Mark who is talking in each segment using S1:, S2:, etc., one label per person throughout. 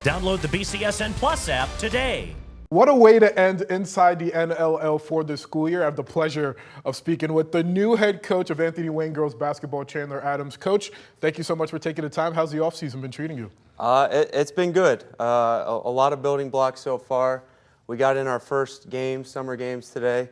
S1: Download the BCSN Plus app today.
S2: What a way to end inside the NLL for this school year. I have the pleasure of speaking with the new head coach of Anthony Wayne girls basketball, Chandler Adams. Coach, thank you so much for taking the time. How's the offseason been treating you?
S3: It's been good. A lot of building blocks so far. We got in our first game, summer games today.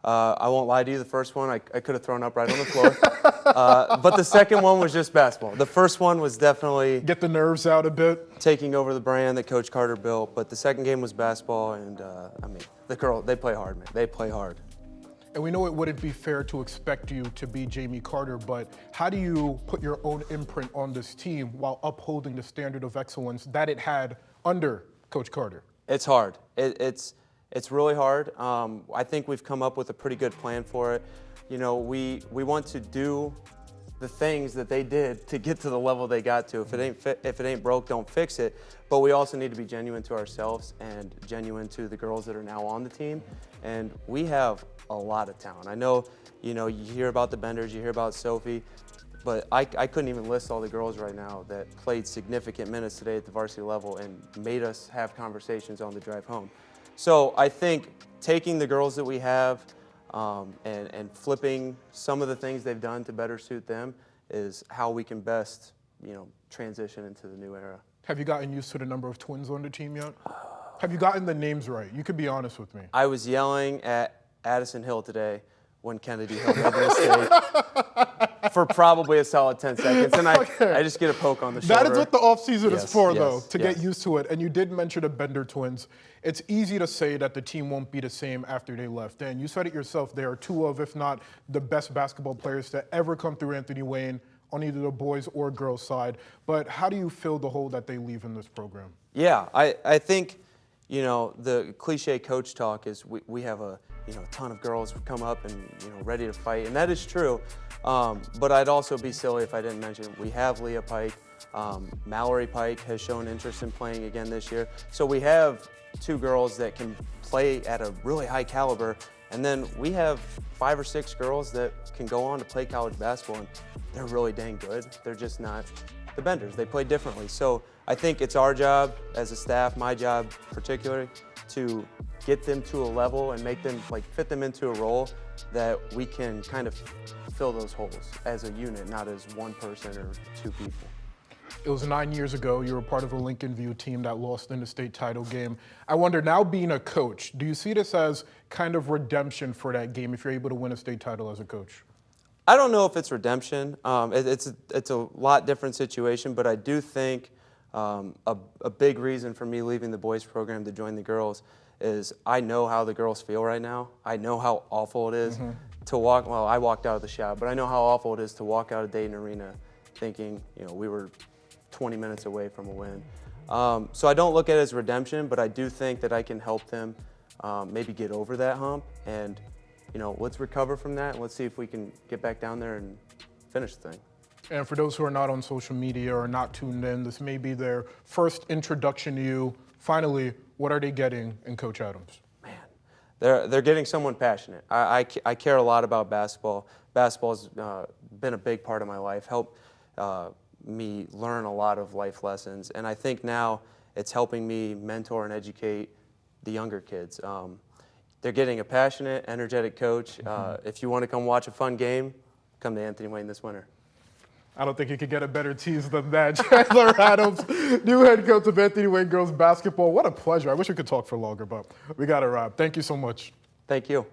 S3: I won't lie to you, the first one I could have thrown up right on the floor. But the second one was just basketball. The first one was definitely
S2: get the nerves out a bit,
S3: taking over the brand that Coach Carter built. But the second game was basketball, and I mean, the girls, they play hard, man. They play hard.
S2: And we know it wouldn't be fair to expect you to be Jamie Carter, but how do you put your own imprint on this team while upholding the standard of excellence that it had under Coach Carter?
S3: It's hard. It's really hard. I think we've come up with a pretty good plan for it. You know, we want to do the things that they did to get to the level they got to. If it ain't broke, don't fix it. But we also need to be genuine to ourselves and genuine to the girls that are now on the team. And we have a lot of talent. I know, you hear about the Benders, you hear about Sophie, but I couldn't even list all the girls right now that played significant minutes today at the varsity level and made us have conversations on the drive home. So I think taking the girls that we have and flipping some of the things they've done to better suit them is how we can best, transition into the new era.
S2: Have you gotten used to the number of twins on the team yet? Have you gotten the names right? You could be honest with me.
S3: I was yelling at Addison Hill today when Kennedy Hill made the mistake for probably a solid 10 seconds, and I just get a poke on the shoulder.
S2: That is what the offseason is for, though, to
S3: yes.
S2: get used to it. And you did mention the Bender twins. It's easy to say that the team won't be the same after they left. And you said it yourself, they are two of, if not the best basketball players to ever come through Anthony Wayne on either the boys or girls side. But how do you fill the hole that they leave in this program?
S3: Yeah, I think, the cliche coach talk is we have a ton of girls come up and ready to fight, and that is true. But I'd also be silly if I didn't mention we have Leah Pike. Mallory Pike has shown interest in playing again this year. So we have two girls that can play at a really high caliber, and then we have 5 or 6 girls that can go on to play college basketball, and they're really dang good. They're just not the Benders. They play differently. So I think it's our job as a staff, my job particularly, to get them to a level and make them fit them into a role that we can kind of fill those holes as a unit, not as one person or 2 people.
S2: It was 9 years ago. You were part of a Lincoln View team that lost in the state title game. I wonder, now being a coach, do you see this as kind of redemption for that game if you're able to win a state title as a coach?
S3: I don't know if it's redemption. It's a lot different situation, but I do think a big reason for me leaving the boys program to join the girls is I know how the girls feel right now. I know how awful it is to walk. Well, I walked out of the shop, but I know how awful it is to walk out of Dayton Arena thinking, we were 20 minutes away from a win. So I don't look at it as redemption, but I do think that I can help them maybe get over that hump, and let's recover from that. Let's see if we can get back down there and finish the thing.
S2: And for those who are not on social media or not tuned in, this may be their first introduction to you. Finally, what are they getting in Coach Adams?
S3: Man, they're getting someone passionate. I care a lot about basketball. Basketball's been a big part of my life, helped me learn a lot of life lessons, and I think now it's helping me mentor and educate the younger kids. They're getting a passionate, energetic coach. If you want to come watch a fun game, come to Anthony Wayne this winter.
S2: I don't think you could get a better tease than that. Chandler Adams, new head coach of Anthony Wayne girls basketball. What a pleasure. I wish we could talk for longer, but we got to wrap. Thank you so much.
S3: Thank you.